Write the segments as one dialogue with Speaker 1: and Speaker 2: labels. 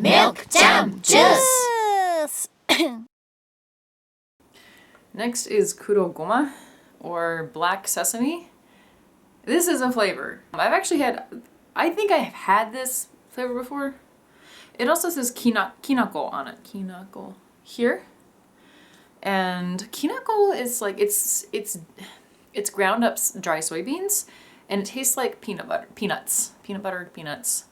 Speaker 1: Milk Jam Juice!
Speaker 2: Next is kurogoma, or black sesame. This is a flavor. I think I've had this flavor before. It also says kinako on it. Kinako here. And kinako is like, it's ground up dry soybeans, and it tastes like peanut butter, peanuts.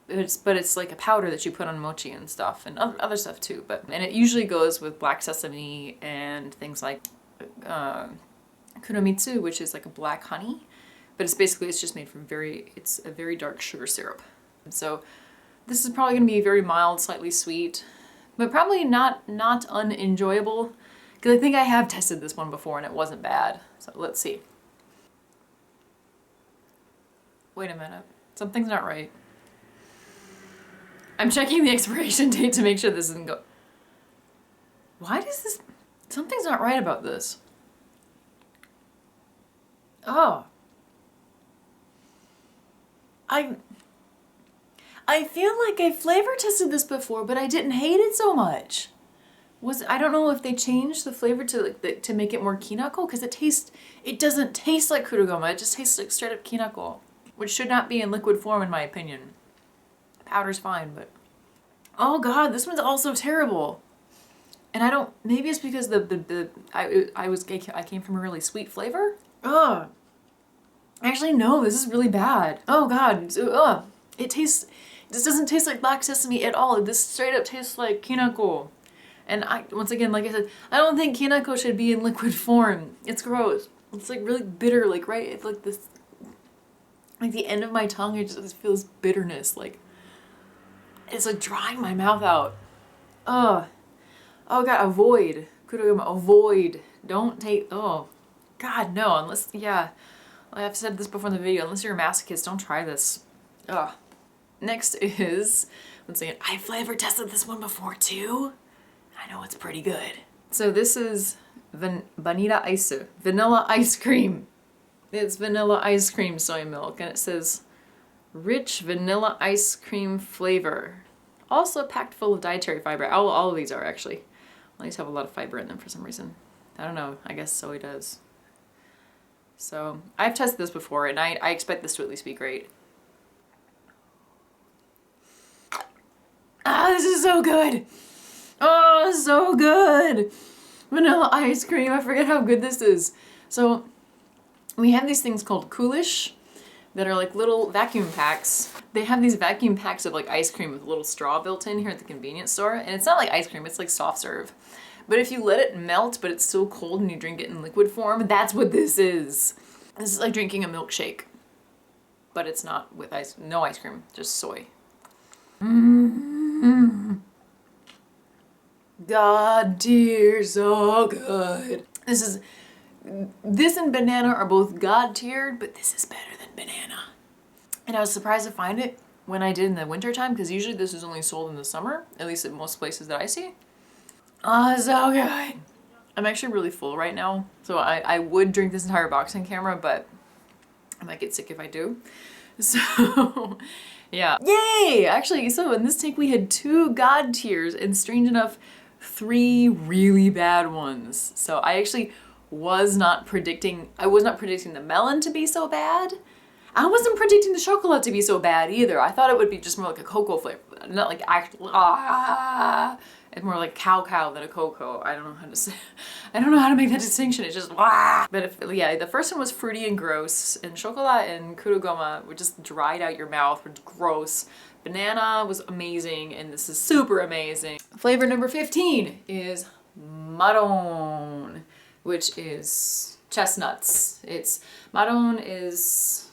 Speaker 2: But it's like a powder that you put on mochi and stuff, and other stuff too. And it usually goes with black sesame and things like kuromitsu, which is like a black honey. But it's just made from it's a very dark sugar syrup. And so this is probably gonna be very mild, slightly sweet, but probably not unenjoyable. Because I think I have tested this one before and it wasn't bad. So let's see. Wait a minute, something's not right. I'm checking the expiration date to make sure this isn't Why does this... Something's not right about this. Oh. I feel like I flavor tested this before, but I didn't hate it so much. I don't know if they changed the flavor to make it more kinako, because it doesn't taste like kurogoma, it just tastes like straight up kinako, which should not be in liquid form in my opinion. Powder's fine, but oh god, this one's also terrible. And maybe it's because I came from a really sweet flavor. Ugh. Actually, no, this is really bad. Oh god, ugh. This doesn't taste like black sesame at all. This straight up tastes like kinako. And once again, like I said, I don't think kinako should be in liquid form. It's gross. It's like really bitter, like right, it's like this, like the end of my tongue, it just feels bitterness, like it's like drying my mouth out. Ugh. Oh god, avoid. Kurogoma, avoid. Don't take, oh. God, no, unless, yeah. I've said this before in the video, unless you're a masochist, don't try this. Ugh. Next is, let's see, I flavor tested this one before too. I know it's pretty good. So this is vanilla ice cream. It's vanilla ice cream soy milk, and it says rich vanilla ice cream flavor. Also packed full of dietary fiber. All of these are actually. All these have a lot of fiber in them for some reason. I don't know, I guess soy does. So I've tested this before, and I expect this to at least be great. Ah, this is so good. Oh, so good. Vanilla ice cream, I forget how good this is. So we have these things called coolish that are like little vacuum packs. They have these vacuum packs of like ice cream with a little straw built in here at the convenience store. And it's not like ice cream, it's like soft serve. But if you let it melt, but it's still cold and you drink it in liquid form, that's what this is. This is like drinking a milkshake. But it's not with no ice cream, just soy. Mm-hmm. God tier, so good. This and banana are both god tiered, but this is better than banana. And I was surprised to find it when I did in the winter time, because usually this is only sold in the summer, at least at most places that I see. Oh, so good. I'm actually really full right now, so I would drink this entire box on camera, but I might get sick if I do. So, yeah. Yay! Actually, so in this tank we had 2 god tiers, and strange enough, 3 really bad ones. So I actually was not predicting the melon to be so bad. I wasn't predicting the chocolate to be so bad either. I thought it would be just more like a cocoa flavor, not like actual, it's more like cow than a cocoa. I don't know how to say, I don't know how to make that distinction. It's just But yeah, the first one was fruity and gross, and chocolate and kurogoma were just dried out your mouth, were gross. Banana was amazing, and this is super amazing. Flavor number 15 is marron, which is chestnuts. Marron is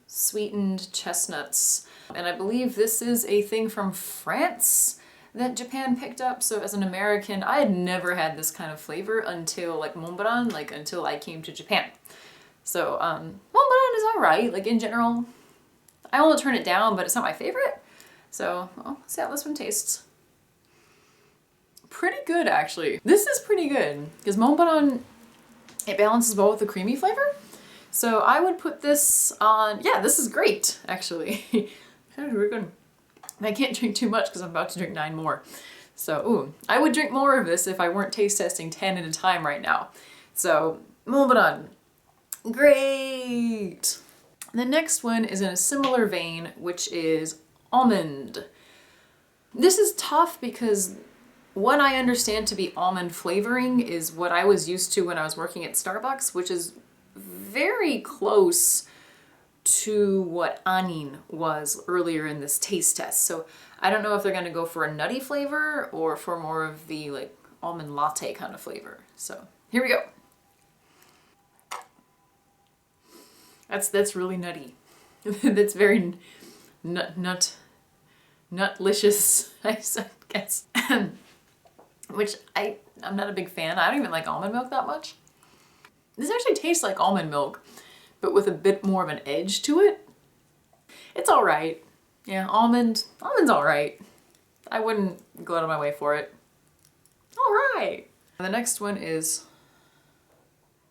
Speaker 2: sweetened chestnuts, and I believe this is a thing from France that Japan picked up. So as an American, I had never had this kind of flavor until like Montblanc, until I came to Japan. So Montblanc is alright, like in general. I won't turn it down, but it's not my favorite. So I'll see how this one tastes. Pretty good actually. This is pretty good, because Montblanc, it balances well with the creamy flavor. So I would put this on, yeah, this is great actually. We're good. And I can't drink too much because I'm about to drink 9 more. So, ooh, I would drink more of this if I weren't taste testing 10 at a time right now. So, moving on. Great! The next one is in a similar vein, which is Almond. This is tough because what I understand to be almond flavoring is what I was used to when I was working at Starbucks, which is very close to what anin was earlier in this taste test. So I don't know if they're going to go for a nutty flavor or for more of the like almond latte kind of flavor. So here we go. That's really nutty. That's very nutlicious, I guess. Which I'm not a big fan. I don't even like almond milk that much. This actually tastes like almond milk, but with a bit more of an edge to it. It's all right. Yeah, almond's all right. I wouldn't go out of my way for it. All right. The next one is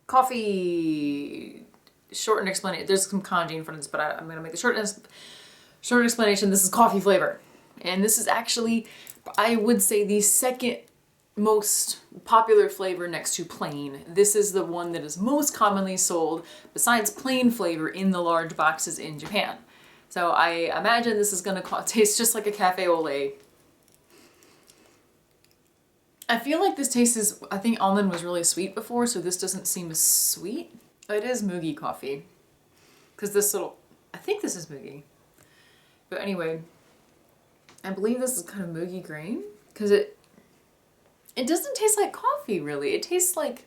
Speaker 2: coffee. Shortened explanation. There's some kanji in front of this, but I'm gonna make the short explanation. This is coffee flavor, and this is actually, I would say, the second most popular flavor next to plain. This is the one that is most commonly sold besides plain flavor in the large boxes in Japan. So I imagine this is gonna taste just like a cafe au lait. I feel like this tastes I think almond was really sweet before, so this doesn't seem as sweet. It is mugi coffee. Because I think this is mugi. But anyway, I believe this is kind of mugi grain. Because it doesn't taste like coffee, really. It tastes like,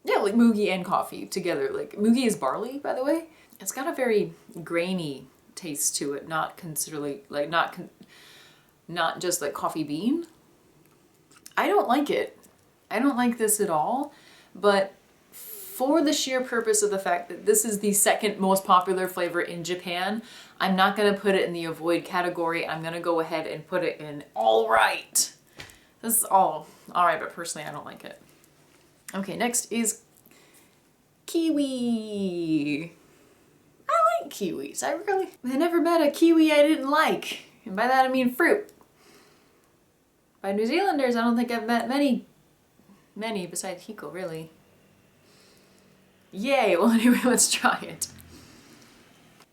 Speaker 2: yeah, like mugi and coffee together. Like, mugi is barley, by the way. It's got a very grainy taste to it, not just like coffee bean. I don't like it. I don't like this at all, but for the sheer purpose of the fact that this is the second most popular flavor in Japan, I'm not gonna put it in the avoid category. I'm gonna go ahead and put it in all right. This is all right, but personally I don't like it. Okay, next is kiwi. I like kiwis. I never met a kiwi I didn't like. And by that I mean fruit. By New Zealanders, I don't think I've met many besides Hiko, really. Yay, well anyway, let's try it.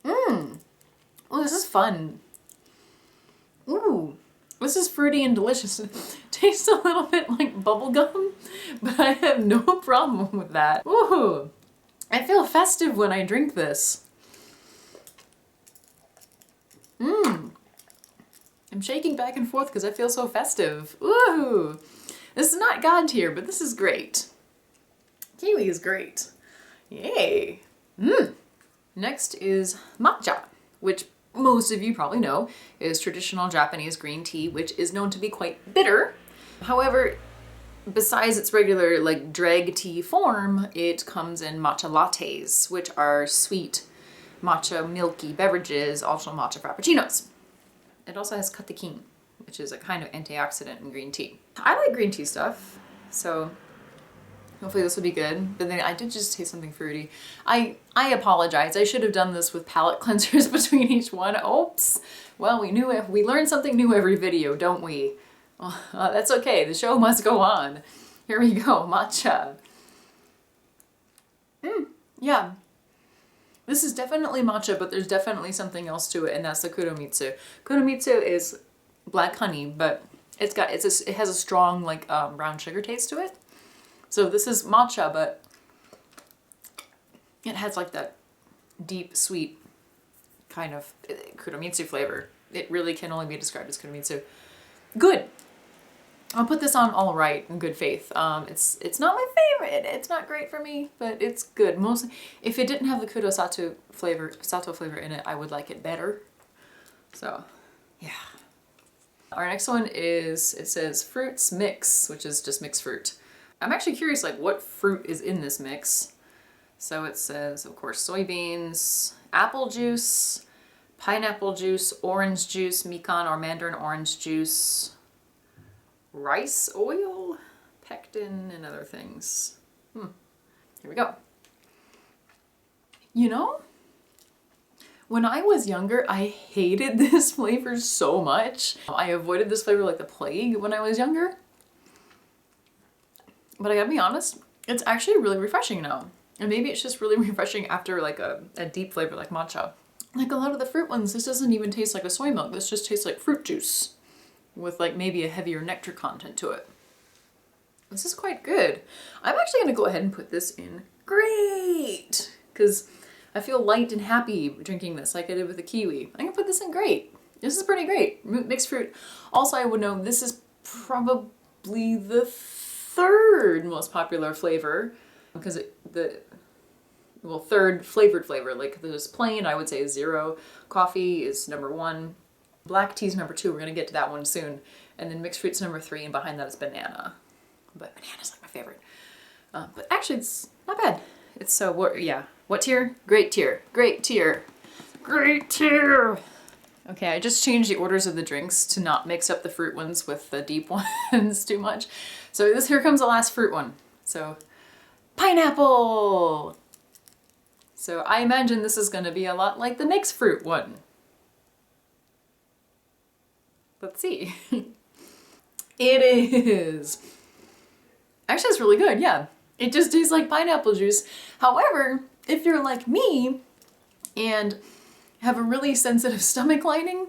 Speaker 2: Oh, this is fun. Ooh, this is fruity and delicious. It tastes a little bit like bubblegum, but I have no problem with that. Ooh, I feel festive when I drink this. I'm shaking back and forth because I feel so festive. Ooh, this is not God tier, but this is great. Kiwi is great. Yay! Next is matcha, which most of you probably know is traditional Japanese green tea, which is known to be quite bitter. However, besides its regular like dreg tea form, it comes in matcha lattes, which are sweet matcha milky beverages, also matcha frappuccinos. It also has katekin, which is a kind of antioxidant in green tea. I like green tea stuff, so hopefully this will be good. But then I did just taste something fruity. I apologize. I should have done this with palate cleansers between each one. Oops. Well, we learn something new every video, don't we? Well, that's okay. The show must go on. Here we go. Matcha. Yeah. This is definitely matcha, but there's definitely something else to it, and that's the kuromitsu. Kuromitsu is black honey, but it has a strong like brown sugar taste to it. So this is matcha, but it has like that deep, sweet kind of kuromitsu flavor. It really can only be described as kuromitsu. Good. I'll put this on all right in good faith. It's not my favorite. It's not great for me, but it's good. Mostly, if it didn't have the sato flavor in it, I would like it better. So, yeah. Our next one is, it says fruits mix, which is just mixed fruit. I'm actually curious like what fruit is in this mix. So it says, of course, soybeans, apple juice, pineapple juice, orange juice, mikan or mandarin orange juice, rice oil, pectin, and other things. Here we go. You know, When I was younger, I hated this flavor so much. I avoided this flavor like the plague when I was younger. But I gotta be honest, it's actually really refreshing now. And maybe it's just really refreshing after like a deep flavor like matcha. Like a lot of the fruit ones, this doesn't even taste like a soy milk. This just tastes like fruit juice with like maybe a heavier nectar content to it. This is quite good. I'm actually gonna go ahead and put this in great, because I feel light and happy drinking this like I did with the kiwi. I'm gonna put this in great. This is pretty great. Mixed fruit. Also, I would know this is probably the third most popular flavor, because third flavored flavor. Like there's plain, I would say is 0. Coffee is number 1. Black tea is number 2. We're gonna get to that one soon. And then mixed fruit's number 3, and behind that is banana. But banana's like my favorite. But actually, it's not bad. It's so, yeah. What tier? Great tier. Great tier. Great tier. Okay, I just changed the orders of the drinks to not mix up the fruit ones with the deep ones too much. So here comes the last fruit one. So, pineapple! So I imagine this is gonna be a lot like the mixed fruit one. Let's see. It is. Actually, it's really good, yeah. It just tastes like pineapple juice. However, if you're like me and have a really sensitive stomach lining,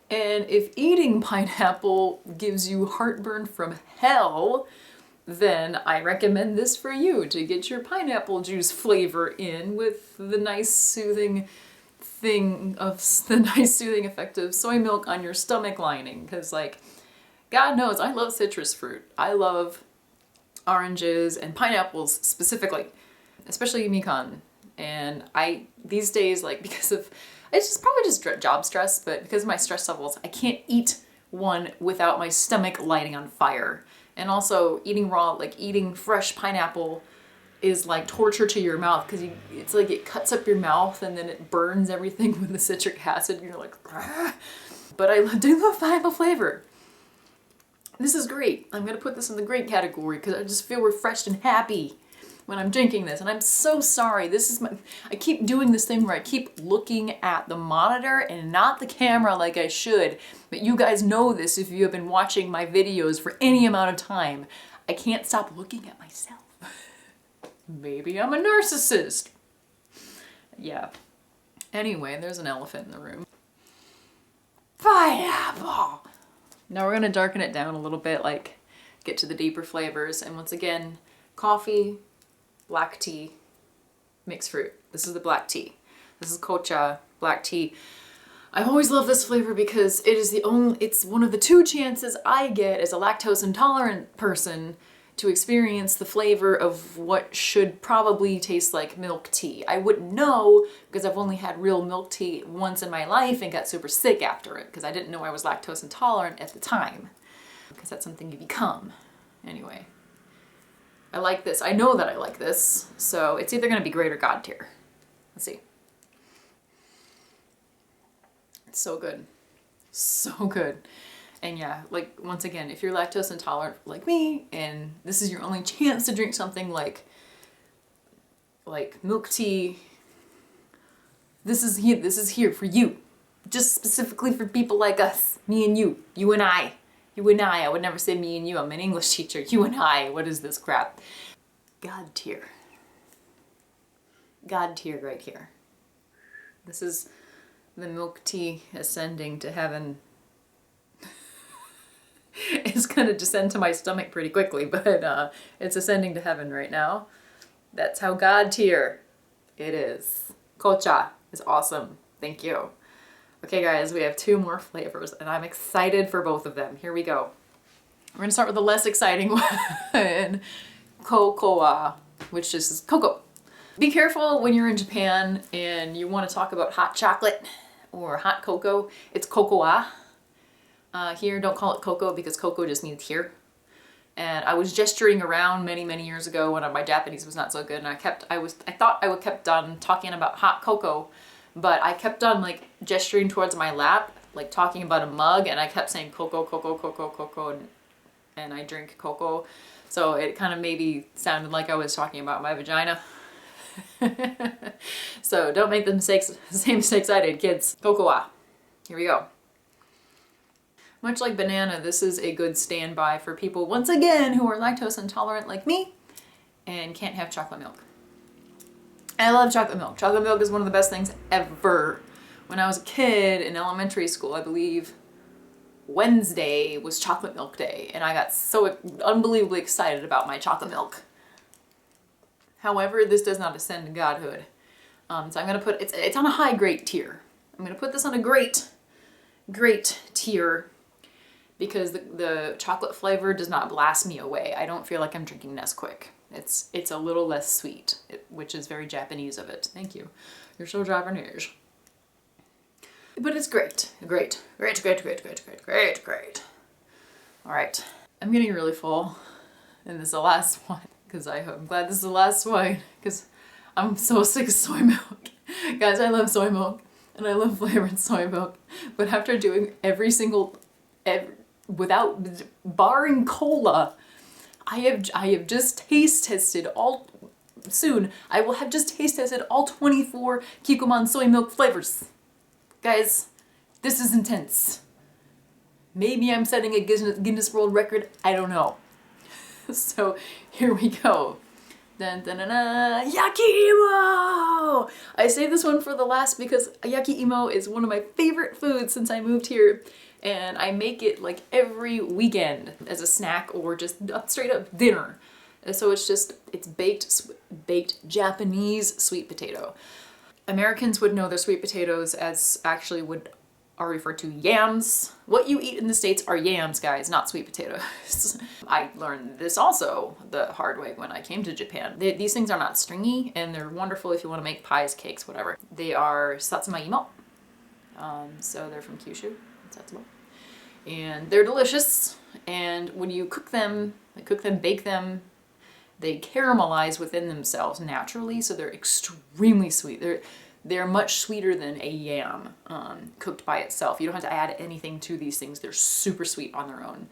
Speaker 2: and if eating pineapple gives you heartburn from hell, then I recommend this for you to get your pineapple juice flavor in with the nice soothing effect of soy milk on your stomach lining. Because like, God knows, I love citrus fruit. I love oranges and pineapples specifically, especially Mikan. And these days, like because of, it's just probably just job stress, but because of my stress levels, I can't eat one without my stomach lighting on fire. And also eating fresh pineapple is like torture to your mouth, because it's like it cuts up your mouth and then it burns everything with the citric acid and you're like, ah. But I do love pineapple flavor. This is great. I'm gonna put this in the great category because I just feel refreshed and happy when I'm drinking this. And I'm so sorry. I keep doing this thing where I keep looking at the monitor and not the camera like I should. But you guys know this if you have been watching my videos for any amount of time. I can't stop looking at myself. Maybe I'm a narcissist. Yeah. Anyway, there's an elephant in the room. Pineapple! Now we're gonna darken it down a little bit, like get to the deeper flavors. And once again, coffee, black tea, mixed fruit. This is the black tea. This is Kocha black tea. I always love this flavor because it's one of the 2 chances I get as a lactose intolerant person to experience the flavor of what should probably taste like milk tea. I wouldn't know because I've only had real milk tea once in my life and got super sick after it because I didn't know I was lactose intolerant at the time, because that's something you become. Anyway, I like this. I know that I like this, so it's either gonna be great or God tier. Let's see. It's so good. So good. And yeah, like once again, if you're lactose intolerant like me and this is your only chance to drink something like milk tea, this is here for you. Just specifically for people like us, me and you and I. You and I would never say me and you, I'm an English teacher. You and I, what is this crap? God tier. God tier right here. This is the milk tea ascending to heaven. It's gonna descend to my stomach pretty quickly, but it's ascending to heaven right now. That's how God tier it is. Kocha is awesome. Thank you. Okay guys, we have 2 more flavors and I'm excited for both of them. Here we go. We're gonna start with the less exciting one. Cocoa, which is cocoa. Be careful when you're in Japan and you want to talk about hot chocolate or hot cocoa. It's cocoa. Here, don't call it cocoa because cocoa just means here. And I was gesturing around many years ago when my Japanese was not so good, and I thought I kept on talking about hot cocoa, but I kept on like gesturing towards my lap, like talking about a mug, and I kept saying cocoa, cocoa, cocoa, cocoa, and I drink cocoa. So it kind of maybe sounded like I was talking about my vagina. So don't make the same mistakes I did, kids. Cocoa. Here we go. Much like banana, this is a good standby for people, once again, who are lactose intolerant like me and can't have chocolate milk. I love chocolate milk. Chocolate milk is one of the best things ever. When I was a kid in elementary school, I believe Wednesday was chocolate milk day, and I got so unbelievably excited about my chocolate milk. However, this does not ascend to godhood. So I'm gonna put, it's on a high great tier. I'm gonna put this on a great tier because the chocolate flavor does not blast me away. I don't feel like I'm drinking Nesquik. It's a little less sweet, which is very Japanese of it. Thank you. You're so Japanese. But it's great. Great. All right. I'm getting really full, and this is the last one because I'm glad this is the last one because I'm so sick of soy milk. Guys, I love soy milk and I love flavored soy milk, but after doing without barring cola, I have just taste tested all. Soon I will have just taste tested all 24 Kikkoman soy milk flavors. Guys, this is intense. Maybe I'm setting a Guinness World Record. I don't know. So here we go. Dun, dun, dun, dun. Yakiimo! I saved this one for the last because yakiimo is one of my favorite foods since I moved here. And I make it like every weekend as a snack or just straight up dinner. So it's baked Japanese sweet potato. Americans would know their sweet potatoes as actually are referred to yams. What you eat in the States are yams, guys, not sweet potatoes. I learned this also the hard way when I came to Japan. These things are not stringy, and they're wonderful if you want to make pies, cakes, whatever. They are satsuma-imo. So they're from Kyushu, Satsuma. And they're delicious, and when you cook them, bake them, they caramelize within themselves naturally, so they're extremely sweet. They're much sweeter than a yam cooked by itself. You don't have to add anything to these things. They're super sweet on their own,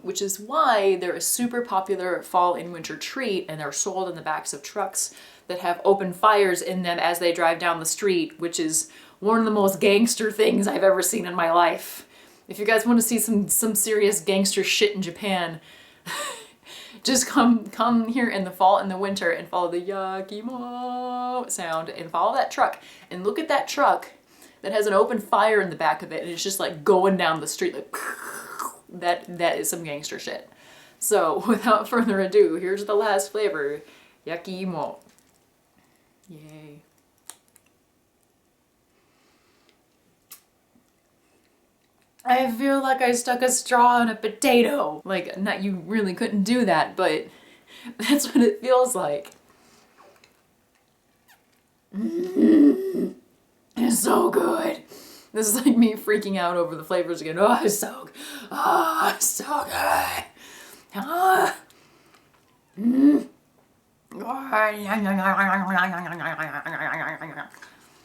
Speaker 2: which is why they're a super popular fall and winter treat, and they're sold in the backs of trucks that have open fires in them as they drive down the street, which is one of the most gangster things I've ever seen in my life. If you guys want to see some serious gangster shit in Japan, just come here in the fall and the winter and follow the yakimo sound and follow that truck and look at that truck that has an open fire in the back of it, and it's just like going down the street like that is some gangster shit. So without further ado, here's the last flavor, yakimo. Yay. I feel like I stuck a straw in a potato. Like, you really couldn't do that, but that's what it feels like. It's so good. This is like me freaking out over the flavors again. Oh, it's so good. Oh, it's so good. Ah.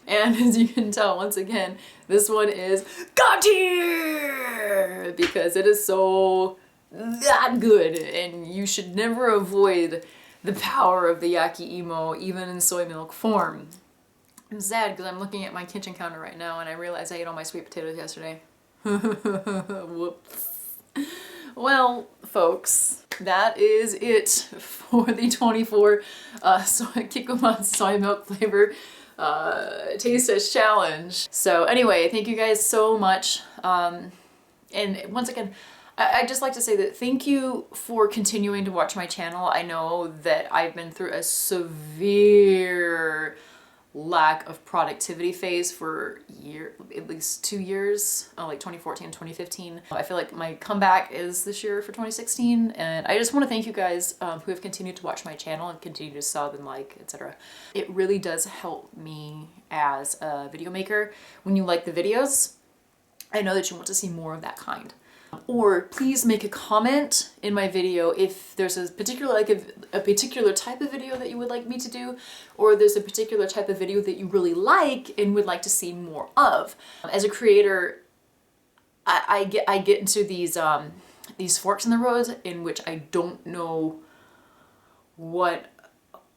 Speaker 2: And as you can tell, once again, this one is God tier because it is so that good, and you should never avoid the power of the yakiimo, even in soy milk form. I'm sad because I'm looking at my kitchen counter right now and I realize I ate all my sweet potatoes yesterday. Whoops. Well, folks, that is it for the 24 Kikkoman soy milk flavor taste test challenge. So anyway, thank you guys so much. And once again, I'd just like to say that thank you for continuing to watch my channel. I know that I've been through a severe lack of productivity phase for at least 2 years, like 2014 and 2015. I feel like my comeback is this year for 2016, and I just want to thank you guys who have continued to watch my channel and continue to sub and like, etc. It really does help me as a video maker. When you like the videos, I know that you want to see more of that kind. Or please make a comment in my video if there's a particular a particular type of video that you would like me to do, or there's a particular type of video that you really like and would like to see more of. As a creator, I get into these forks in the road in which I don't know what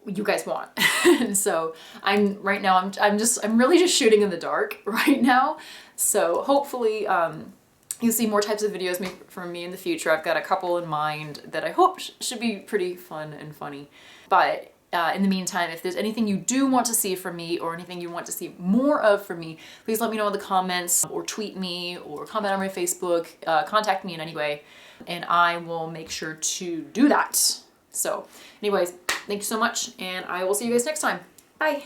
Speaker 2: you guys want. And so I'm really just shooting in the dark right now. So hopefully you'll see more types of videos from me in the future. I've got a couple in mind that I hope should be pretty fun and funny. But in the meantime, if there's anything you do want to see from me or anything you want to see more of from me, please let me know in the comments or tweet me or comment on my Facebook, contact me in any way, and I will make sure to do that. So anyways, thank you so much, and I will see you guys next time. Bye.